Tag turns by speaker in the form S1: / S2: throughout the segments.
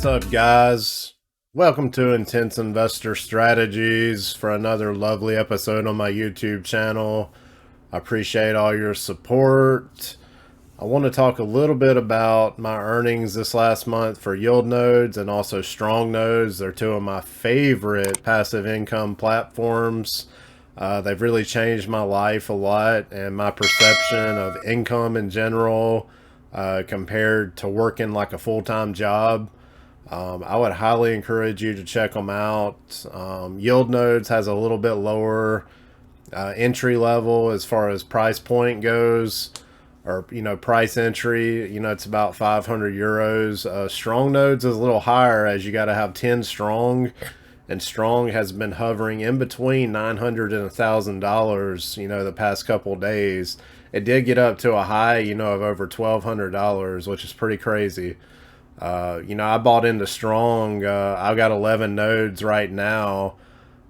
S1: What's up, guys? Welcome to Intense Investor Strategies for another lovely episode on my YouTube channel. I appreciate all your support. I want to talk a little bit about my earnings this last month for YIELDNODES and also STRONGNODES. They're two of my favorite passive income platforms. They've really changed my life a lot and my perception of income in general compared to working like a full-time job. I would highly encourage you to check them out. YIELDNODES has a little bit lower entry level as far as price point goes, or price entry. It's about 500 euros. STRONGNODES is a little higher, as you got to have 10 strong, and strong has been hovering in between $900 and $1,000 the past couple of days. It did get up to a high of over $1,200, which is pretty crazy. I bought into Strong. I've got 11 nodes right now.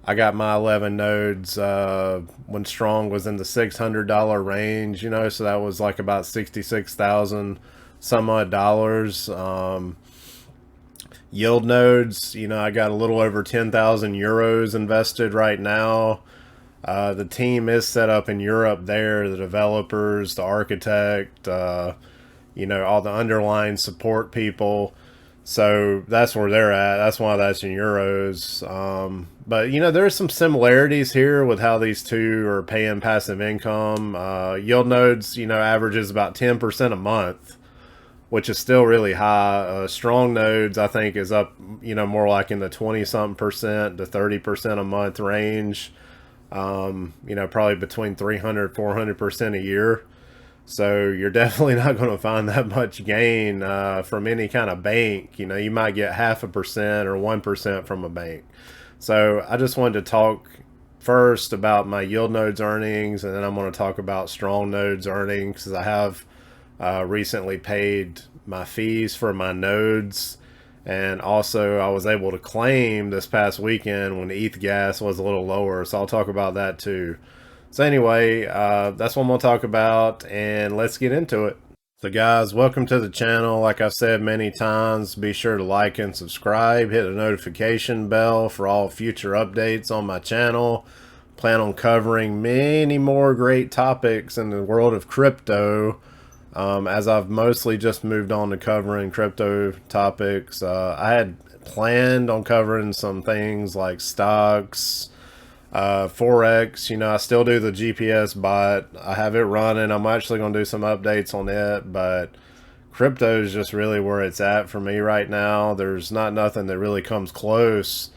S1: I got my 11 nodes when Strong was in the $600 range, so that was like about 66,000 some odd dollars. YIELDNODES, I got a little over 10,000 euros invested right now. The team is set up in Europe there, the developers, the architect, all the underlying support people. So that's where they're at. That's why that's in euros. But there's some similarities here with how these two are paying passive income. YIELDNODES, averages about 10% a month, which is still really high. STRONGNODES, I think, is up, more like in the 20-something% to 30% a month range. Probably between 300-400% a year. So you're definitely not going to find that much gain from any kind of bank. You might get 0.5% or 1% from a bank. So I just wanted to talk first about my YIELDNODES earnings, and then I'm going to talk about STRONGNODES earnings, because I have recently paid my fees for my nodes. And also I was able to claim this past weekend when ETH gas was a little lower. So I'll talk about that too. So anyway, that's what I'm going to talk about, and let's get into it. So guys, welcome to the channel. Like I've said many times, be sure to like and subscribe. Hit the notification bell for all future updates on my channel. Plan on covering many more great topics in the world of crypto. As I've mostly just moved on to covering crypto topics. I had planned on covering some things like stocks, Forex. I still do the GPS bot. I have it running. I'm actually going to do some updates on it, but crypto is just really where it's at for me right now. There's nothing that really comes close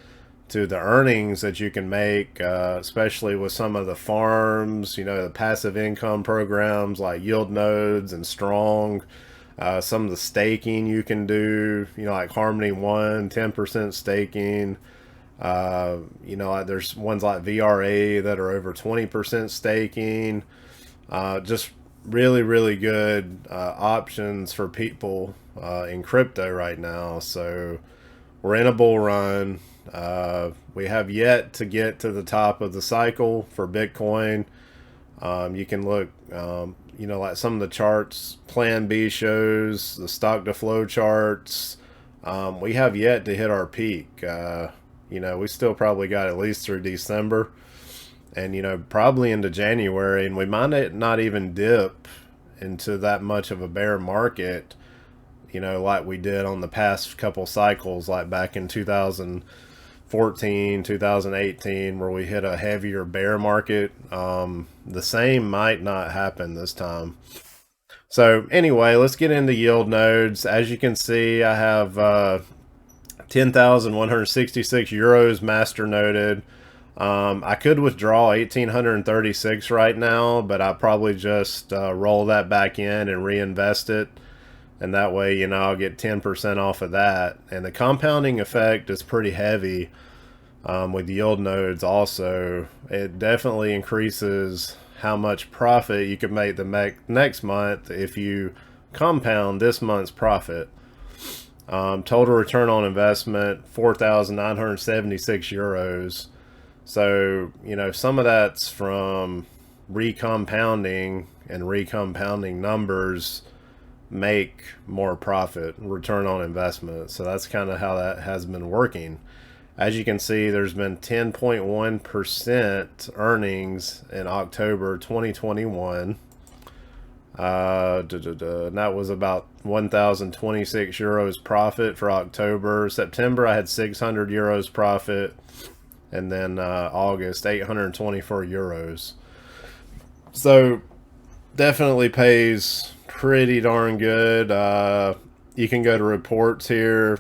S1: to the earnings that you can make, especially with some of the farms, the passive income programs like YIELDNODES and Strong. Some of the staking you can do, like Harmony One, 10% staking. There's ones like VRA that are over 20% staking. Just really, really good options for people in crypto right now. So we're in a bull run. We have yet to get to the top of the cycle for Bitcoin. You can look, like some of the charts Plan B shows, the stock to flow charts. We have yet to hit our peak. We still probably got at least through December and, probably into January, and we might not even dip into that much of a bear market, like we did on the past couple cycles, like back in 2014, 2018, where we hit a heavier bear market. The same might not happen this time. So anyway, let's get into YIELDNODES. As you can see, I have 10,166 euros masternoded. I could withdraw 1,836 right now, but I probably just roll that back in and reinvest it. And that way, I'll get 10% off of that. And the compounding effect is pretty heavy with YIELDNODES also. It definitely increases how much profit you could make the next month if you compound this month's profit. Total return on investment, 4,976 euros. So, some of that's from recompounding and recompounding numbers make more profit, return on investment. So that's kind of how that has been working. As you can see, there's been 10.1% earnings in October 2021. And that was about 1,026 euros profit for October. September, I had 600 euros profit. And then August, 824 euros. So definitely pays pretty darn good. You can go to reports here.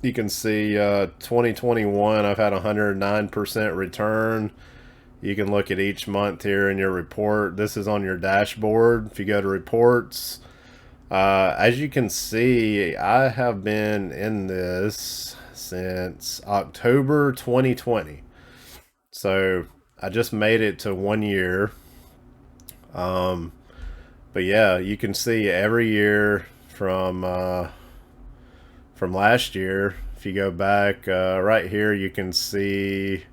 S1: You can see 2021, I've had 109% return. You can look at each month here in your report. This is on your dashboard. If you go to reports, as you can see, I have been in this since October 2020. So I just made it to 1 year. But yeah, you can see every year from last year. If you go back right here, you can see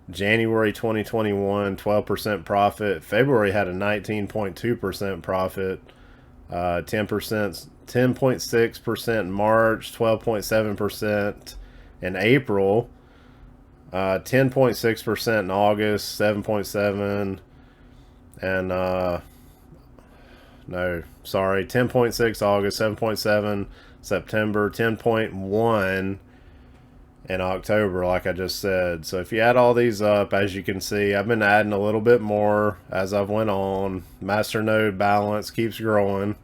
S1: January 2021, 12% profit. February had a 19.2% profit. 10.6% in March, 12.7% in April, 10.6% in August, 7.7, and no, sorry, 10.6 August, 7.7 September, 10.1 in October, like I just said. So if you add all these up, as you can see, I've been adding a little bit more as I've went on. Masternode balance keeps growing.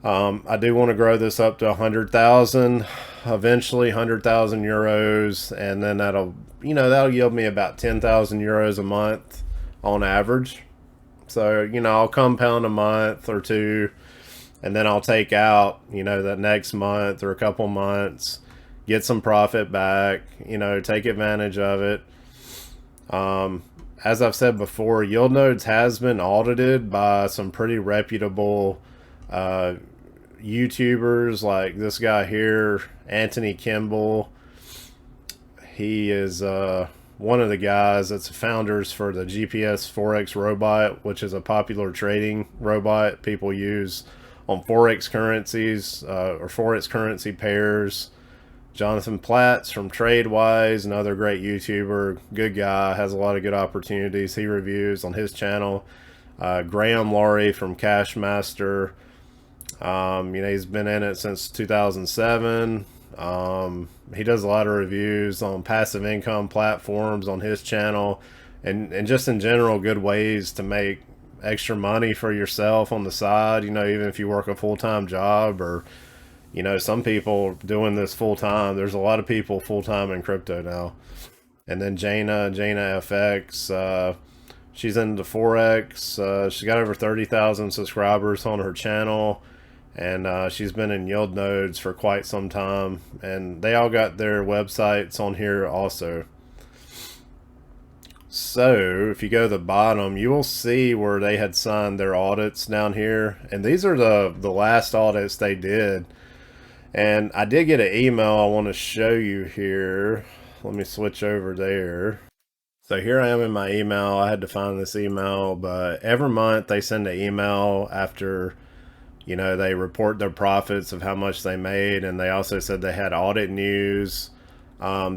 S1: I do want to grow this up to 100,000, eventually 100,000 euros, and then that'll yield me about 10,000 euros a month on average. So, I'll compound a month or two, and then I'll take out, that next month or a couple months, get some profit back, take advantage of it. As I've said before, YIELDNODES has been audited by some pretty reputable YouTubers, like this guy here, Anthony Kimball. He is one of the guys that's founders for the GPS Forex robot, which is a popular trading robot people use on Forex currencies or Forex currency pairs. Jonathan Platts from TradeWise, another great YouTuber, good guy, has a lot of good opportunities. He reviews on his channel. Graham Laurie from Cashmaster. He's been in it since 2007. He does a lot of reviews on passive income platforms on his channel, and just in general, good ways to make extra money for yourself on the side, even if you work a full-time job, or some people doing this full-time. There's a lot of people full-time in crypto now. And then Jaina FX, she's into Forex. She's got over 30,000 subscribers on her channel, and she's been in YIELDNODES for quite some time, and they all got their websites on here also. So if you go to the bottom, you will see where they had signed their audits down here, and these are the last audits they did. And I did get an email I want to show you here. Let me switch over there. So here I am in my email. I had to find this email, but every month they send an email after they report their profits of how much they made, and they also said they had audit news.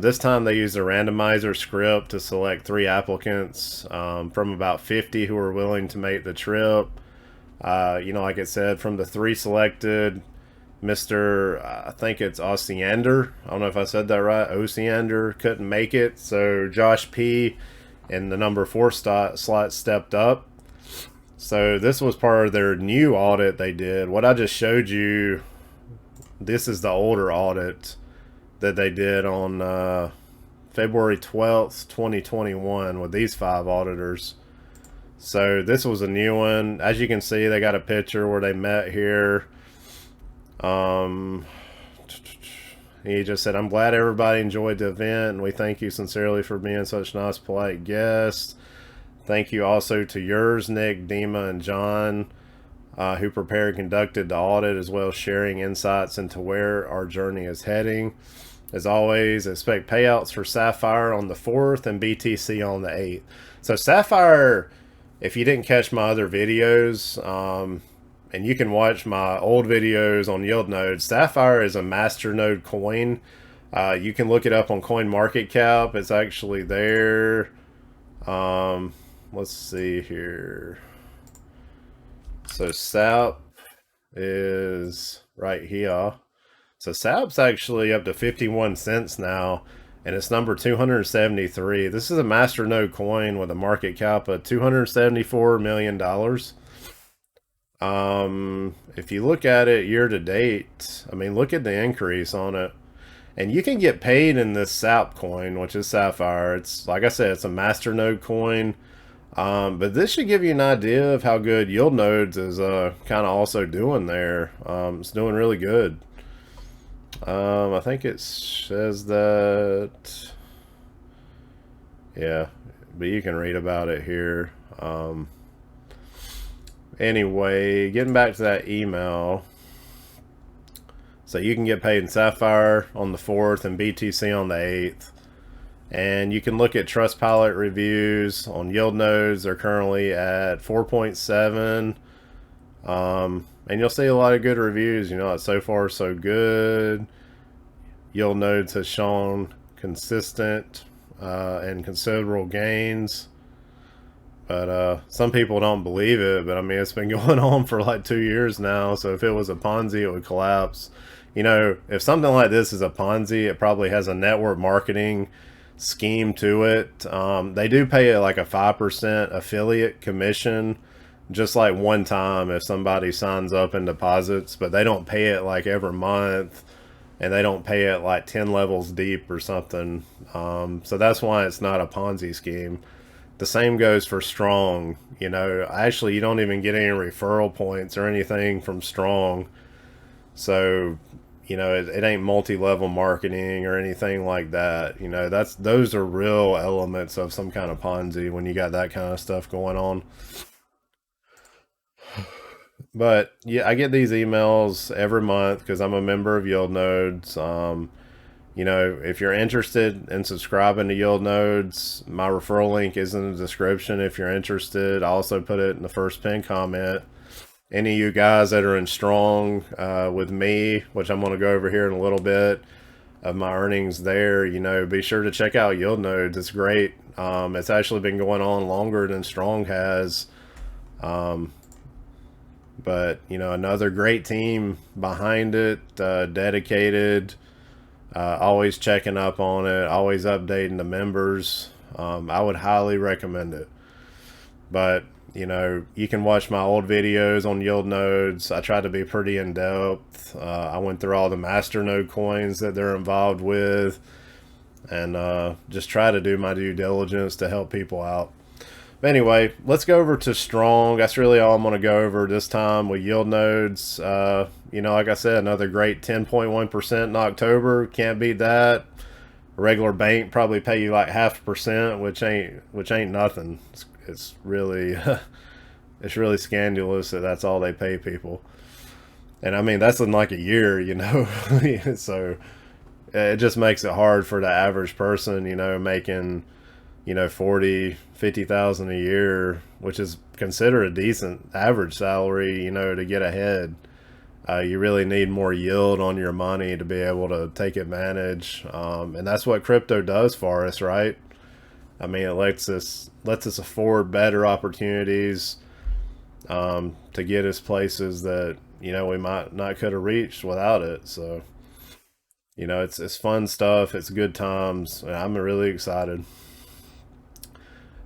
S1: This time they used a randomizer script to select 3 applicants from about 50 who were willing to make the trip. Like it said, from the 3 selected, Mr. I think it's Osiander. I don't know if I said that right. Osiander couldn't make it, so Josh P in the number 4 slot stepped up. So this was part of their new audit they did. What I just showed you, this is the older audit that they did on February 12th, 2021 with these 5 auditors. So this was a new one. As you can see, they got a picture where they met here. He just said, "I'm glad everybody enjoyed the event, and we thank you sincerely for being such nice, polite guests. Thank you also to yours, Nick, Dima, and John, who prepared and conducted the audit, as well as sharing insights into where our journey is heading. As always, expect payouts for Sapphire on the 4th and BTC on the 8th. So Sapphire, if you didn't catch my other videos, and you can watch my old videos on YIELDNODES. Sapphire is a Masternode coin. You can look it up on CoinMarketCap. It's actually there. Let's see here. So SAP is right here. So SAP's actually up to 51 cents now, and it's number 273. This is a Masternode coin with a market cap of $274 million. If you look at it year to date, I mean, look at the increase on it. And you can get paid in this SAP coin, which is Sapphire. It's, like I said, it's a Masternode coin. But this should give you an idea of how good YIELDNODES is kind of also doing there. It's doing really good. I think it says that, yeah, but you can read about it here. Anyway, getting back to that email. So you can get paid in Sapphire on the 4th and BTC on the 8th. And you can look at Trustpilot reviews on YIELDNODES. They're currently at 4.7. And you'll see a lot of good reviews. You know, it's so far so good. YIELDNODES has shown consistent and considerable gains. But some people don't believe it. But I mean, it's been going on for like 2 years now. So if it was a Ponzi, it would collapse. You know, if something like this is a Ponzi, it probably has a network marketing scheme to it. They do pay like a 5% affiliate commission, just like one time if somebody signs up and deposits, but they don't pay it like every month, and they don't pay it like 10 levels deep or something. So that's why it's not a Ponzi scheme. The same goes for Strong. You know, actually, you don't even get any referral points or anything from Strong. So, you know, it ain't multi-level marketing or anything like that. You know, those are real elements of some kind of Ponzi when you got that kind of stuff going on. But yeah, I get these emails every month because I'm a member of YIELDNODES. You know, if you're interested in subscribing to YIELDNODES, my referral link is in the description if you're interested. I also put it in the first pinned comment. Any of you guys that are in Strong with me, which I'm going to go over here in a little bit, of my earnings there, you know, be sure to check out YIELDNODES. It's great. It's actually been going on longer than Strong has. But, you know, another great team behind it, dedicated, always checking up on it, always updating the members. I would highly recommend it. But, you know, you can watch my old videos on YIELDNODES. I try to be pretty in-depth. I went through all the Masternode coins that they're involved with, and just try to do my due diligence to help people out. But anyway, let's go over to Strong. That's really all I'm going to go over this time with YIELDNODES. You know, like I said, another great 10.1% in October. Can't beat that. A regular bank probably pay you like 0.5%, which ain't nothing. It's really it's really scandalous that that's all they pay people. And I mean, that's in like a year, you know. So it just makes it hard for the average person, you know, making, you know, 40, 50,000 a year, which is considered a decent average salary, you know, to get ahead. You really need more yield on your money to be able to take advantage. And that's what crypto does for us, right? I mean, it lets us afford better opportunities to get us places that, you know, we might not could have reached without it. So, you know, it's fun stuff. It's good times. I'm really excited.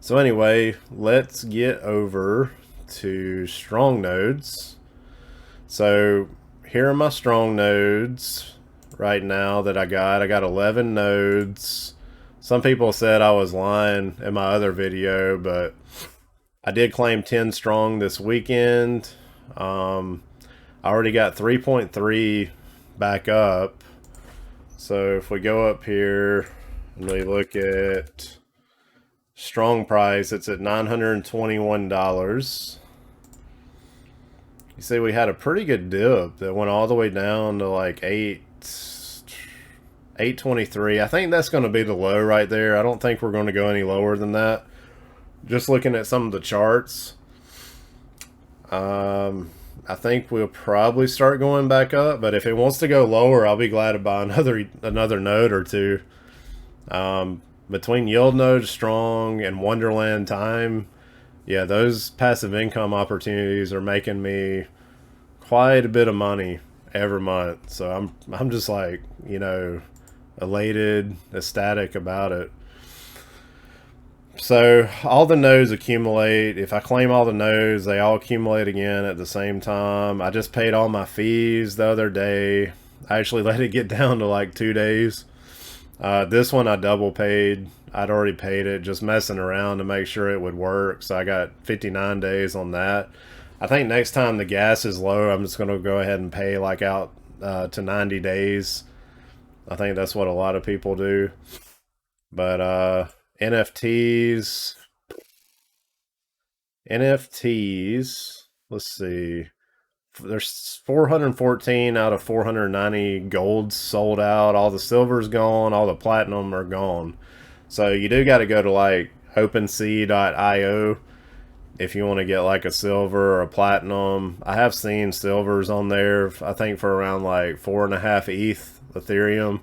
S1: So anyway, let's get over to Strong nodes. So here are my Strong nodes right now that I got. I got 11 nodes. Some people said I was lying in my other video, but I did claim 10 strong this weekend. I already got 3.3 back up. So if we go up here and we look at Strong price, it's at $921. You see we had a pretty good dip that went all the way down to like 823. I think that's going to be the low right there. I don't think we're going to go any lower than that. Just looking at some of the charts. I think we'll probably start going back up, but if it wants to go lower, I'll be glad to buy another node or two. Between yield node, strong, and Wonderland time, yeah, those passive income opportunities are making me quite a bit of money every month. So I'm just like, elated, ecstatic about it. So all the nodes accumulate. If I claim all the nodes, they all accumulate again at the same time. I just paid all my fees the other day. I actually let it get down to like 2 days. This one I double paid. I'd already paid it, just messing around to make sure it would work. So I got 59 days on that. I think next time the gas is low, I'm just going to go ahead and pay like out to 90 days. I think that's what a lot of people do. But NFTs, let's see. There's 414 out of 490 golds sold out. All the silver's gone. All the platinum are gone. So you do got to go to like OpenSea.io if you want to get like a silver or a platinum. I have seen silvers on there, I think for around like 4.5 ETH Ethereum.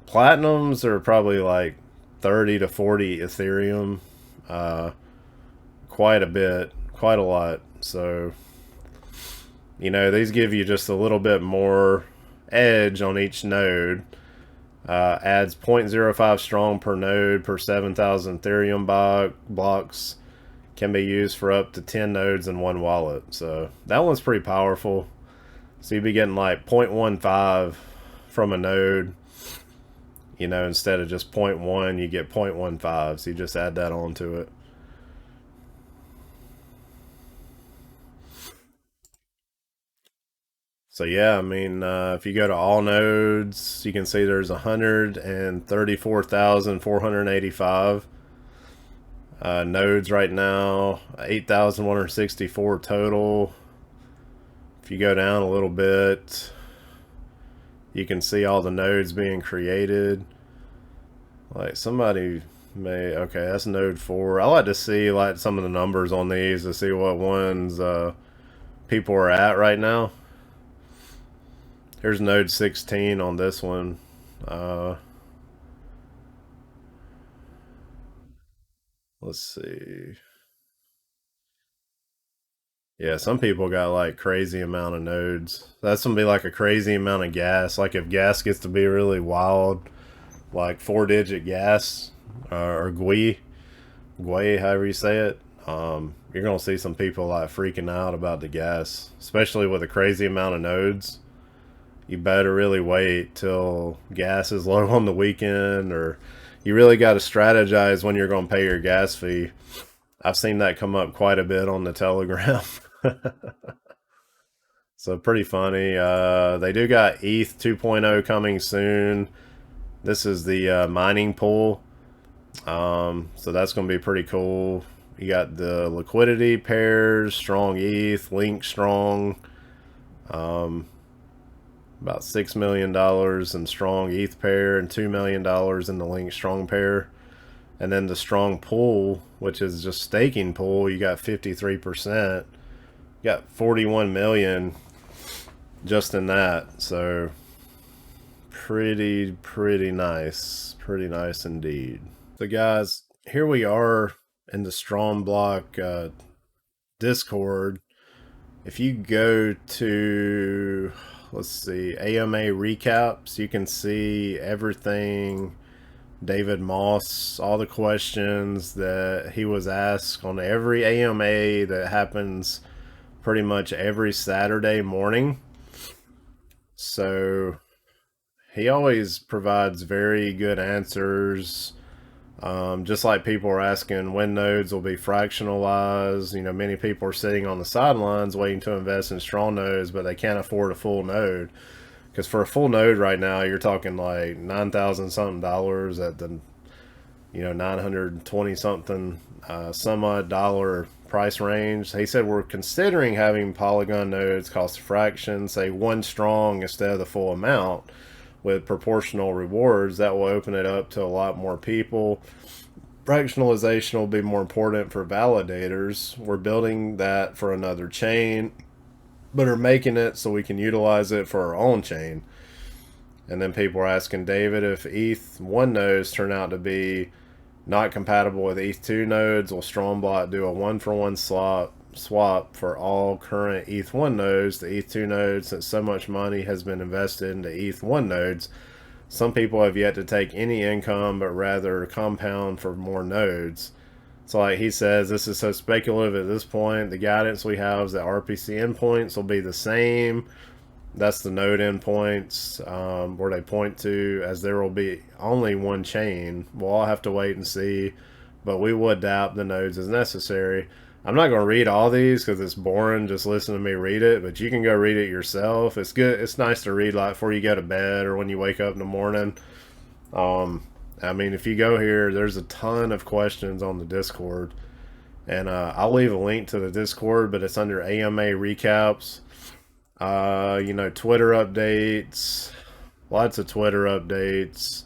S1: Platinums are probably like 30 to 40 Ethereum. Quite a bit, quite a lot. So, these give you just a little bit more edge on each node. Adds 0.05 strong per node per 7,000 Ethereum blocks. Can be used for up to 10 nodes in one wallet. So that one's pretty powerful. So you'd be getting like 0.15 from a node. Instead of just 0.1, you get 0.15. So you just add that onto it. So yeah, I mean, if you go to all nodes, you can see there's 134,485 nodes right now, 8,164 total. If you go down a little bit, you can see all the nodes being created. Like somebody okay, that's node 4. I like to see like some of the numbers on these to see what ones people are at right now. Here's node 16 on this one. Let's see. Yeah, some people got like crazy amount of nodes. That's gonna be like a crazy amount of gas. Like if gas gets to be really wild, like 4-digit gas or GUI, however you say it, you're gonna see some people like freaking out about the gas, especially with a crazy amount of nodes. You better really wait till gas is low on the weekend, or you really got to strategize when you're going to pay your gas fee. I've seen that come up quite a bit on the Telegram. So pretty funny. They do got ETH 2.0 coming soon. This is the mining pool. So that's going to be pretty cool. You got the liquidity pairs, strong ETH, link strong. About $6 million in strong ETH pair and $2 million in the link strong pair. And then the strong pool, which is just staking pool, you got 53%. You got 41 million just in that. So pretty nice. Pretty nice indeed. So guys, here we are in the STRONGBLOCK Discord. If you go to, let's see, AMA recaps, you can see everything David Moss, all the questions that he was asked on every AMA that happens pretty much every Saturday morning. So he always provides very good answers. Just like people are asking when nodes will be fractionalized. Many people are sitting on the sidelines waiting to invest in strong nodes, but they can't afford a full node. Because for a full node right now, you're talking like $9,000 something at the 920 something some odd dollar price range. He said we're considering having Polygon nodes cost a fraction, say one strong instead of the full amount, with proportional rewards. That will open it up to a lot more people. Fractionalization will be more important for validators. We're building that for another chain. but are making it so we can utilize it for our own chain. And then people are asking David, if ETH1 nodes turn out to be not compatible with ETH2 nodes, will StrongBlock do a one-for-one swap for all current ETH1 nodes to ETH2 nodes, since so much money has been invested into ETH1 nodes? Some people have yet to take any income, but rather compound for more nodes. So like he says, this is so speculative at this point. The guidance we have is that RPC endpoints will be the same. That's the node endpoints where they point to, as there will be only one chain. We'll all have to wait and see, but we will adapt the nodes as necessary. I'm not going to read all these because it's boring just listen to me read it, but you can go read it yourself. It's good. It's nice to read like before you go to bed or when you wake up in the morning. I mean, if you go here, there's a ton of questions on the Discord, and I'll leave a link to the Discord, but it's under AMA recaps. You know, Twitter updates, lots of Twitter updates.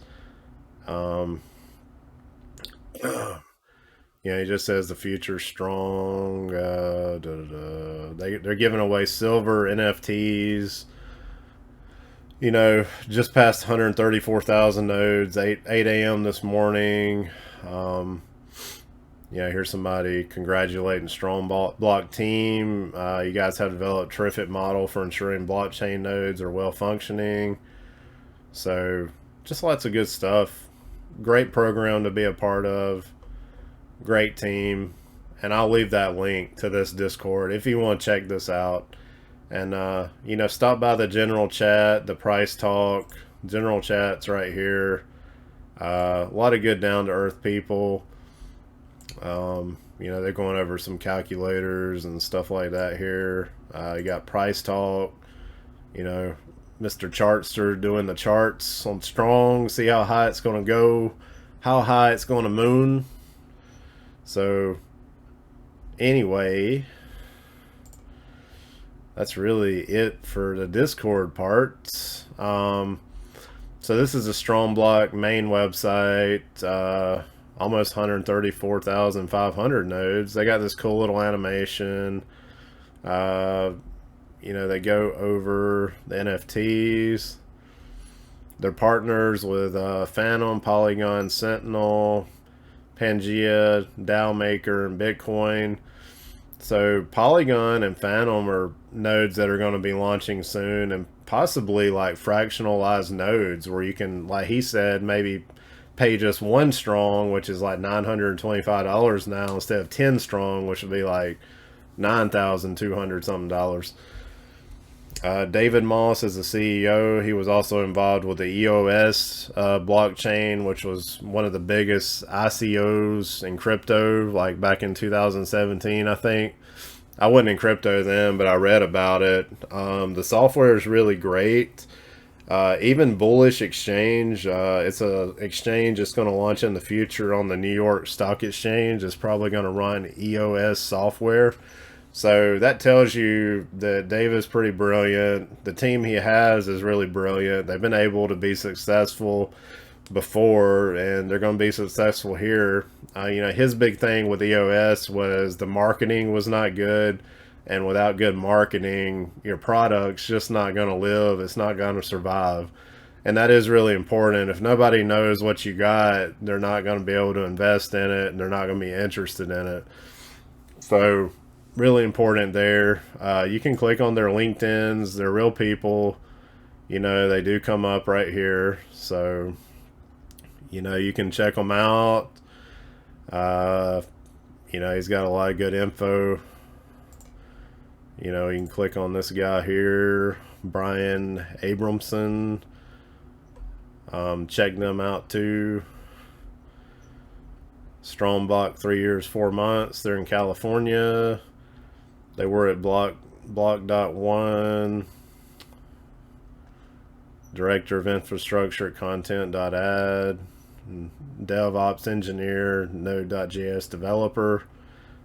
S1: You know, he just says the future's strong. They're giving away silver NFTs. You know, just past 134,000 nodes, 8 a.m. this morning. Yeah, here's somebody congratulating StrongBlock team. You guys have developed a terrific model for ensuring blockchain nodes are well functioning. So, just lots of good stuff. Great program to be a part of. Great team. And I'll leave that link to this Discord if you want to check this out. And, you know, stop by the general chat, the price talk. General chat's right here. A lot of good down-to-earth people. You know, they're going over some calculators and stuff like that here. You got price talk. You know, Mr. Chartster doing the charts on Strong. See how high it's going to go. How high it's going to moon. So, anyway, that's really it for the Discord parts. So this is a StrongBlock main website. Almost 134,500 nodes. They got this cool little animation. You know, they go over the NFTs. They're partners with Phantom, Polygon, Sentinel, Pangea, DAO Maker, and Bitcoin. So Polygon and Phantom are nodes that are going to be launching soon, and possibly like fractionalized nodes where you can, like he said, maybe pay just one strong, which is like $925 now, instead of 10 strong, which would be like $9,200 something dollars. David Moss is the CEO. He was also involved with the EOS blockchain, which was one of the biggest ICOs in crypto, like back in 2017, I think. I wasn't in crypto then, but I read about it. The software is really great. Even Bullish Exchange, it's a exchange that's going to launch in the future on the New York Stock Exchange. It's probably going to run EOS software. So that tells you that David's pretty brilliant. The team he has is really brilliant. They've been able to be successful before, and they're going to be successful here. You know, his big thing with EOS was the marketing was not good. And without good marketing, your product's just not going to live. It's not going to survive. And that is really important. If nobody knows what you got, they're not going to be able to invest in it, and they're not going to be interested in it. So, really important there. You can click on their LinkedIns. They're real people. You know, they do come up right here. So, you know, you can check them out. You know, he's got a lot of good info. You know, you can click on this guy here, Brian Abramson. Check them out too. StrongBlock 3 years, 4 months. They're in California. They were at block.one. Director of Infrastructure at content.ad. DevOps engineer, Node.js developer.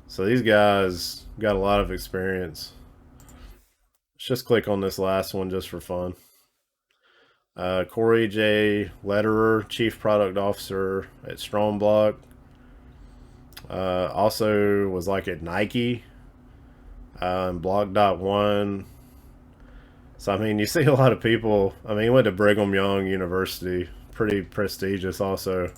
S1: So these guys got a lot of experience. Let's just click on this last one just for fun. Corey J. Lederer, Chief Product Officer at StrongBlock. Also was like at Nike, Block.one. So I mean, you see a lot of people. I mean, he went to Brigham Young University, pretty prestigious also.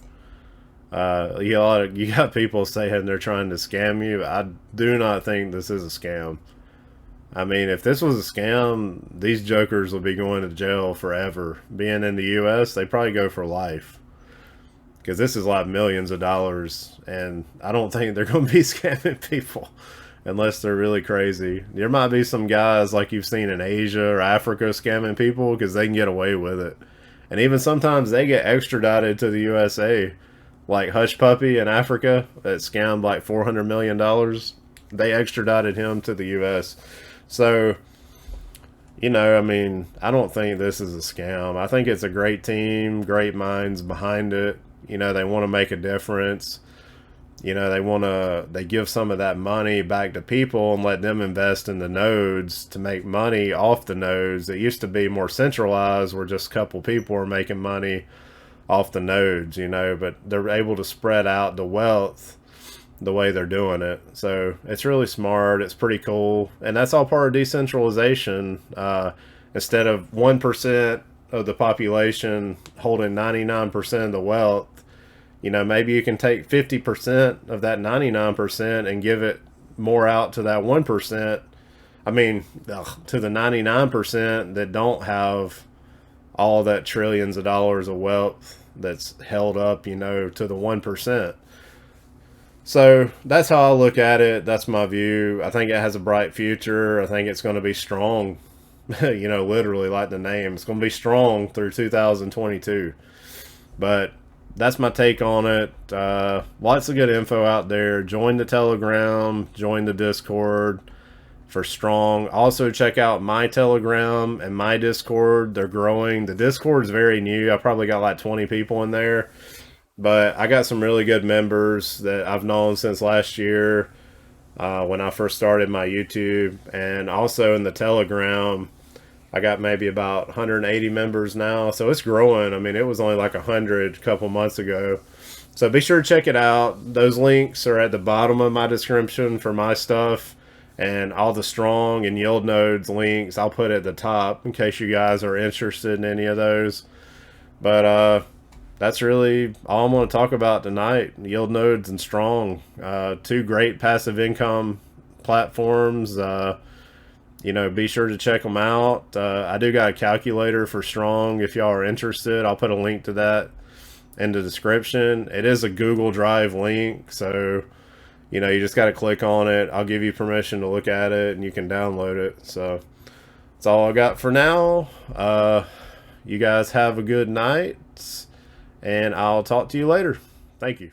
S1: You got people saying they're trying to scam you. I do not think this is a scam. I mean, if this was a scam, these jokers would be going to jail forever. Being in the U.S., they probably go for life. Because this is like millions of dollars, and I don't think they're going to be scamming people unless they're really crazy. There might be some guys like you've seen in Asia or Africa scamming people because they can get away with it. And even sometimes they get extradited to the USA. Like Hush Puppy in Africa that scammed like $400 million. They extradited him to the US. So, you know, I mean, I don't think this is a scam. I think it's a great team, great minds behind it. You know, they want to make a difference. You know, they give some of that money back to people and let them invest in the nodes to make money off the nodes. It used to be more centralized where just a couple people were making money off the nodes, you know, but they're able to spread out the wealth the way they're doing it. So it's really smart. It's pretty cool. And that's all part of decentralization. Instead of 1% of the population holding 99% of the wealth, you know, maybe you can take 50% of that 99% and give it more out to that 1%. I mean, to the 99% that don't have all that trillions of dollars of wealth that's held up, you know, to the 1%. So that's how I look at it. That's my view. I think it has a bright future. I think it's going to be strong, you know, literally like the name. It's going to be strong through 2022. But that's my take on it. Lots of good info out there. Join the Telegram, join the Discord for Strong. Also check out my Telegram and my Discord. They're growing. The Discord is very new. I probably got like 20 people in there, but I got some really good members that I've known since last year when I first started my YouTube. And also in the Telegram, I got maybe about 180 members now, so it's growing. I mean, it was only like 100 a couple months ago. So be sure to check it out. Those links are at the bottom of my description for my stuff. And all the Strong and Yield Nodes links I'll put at the top in case you guys are interested in any of those. But that's really all I'm going to talk about tonight. Yield Nodes and Strong. Two great passive income platforms. You know, be sure to check them out. I do got a calculator for Strong if y'all are interested. I'll put a link to that in the description. It is a Google Drive link, so you know, you just got to click on it. I'll give you permission to look at it, and you can download it. So that's all I got for now. You guys have a good night, and I'll talk to you later. Thank you.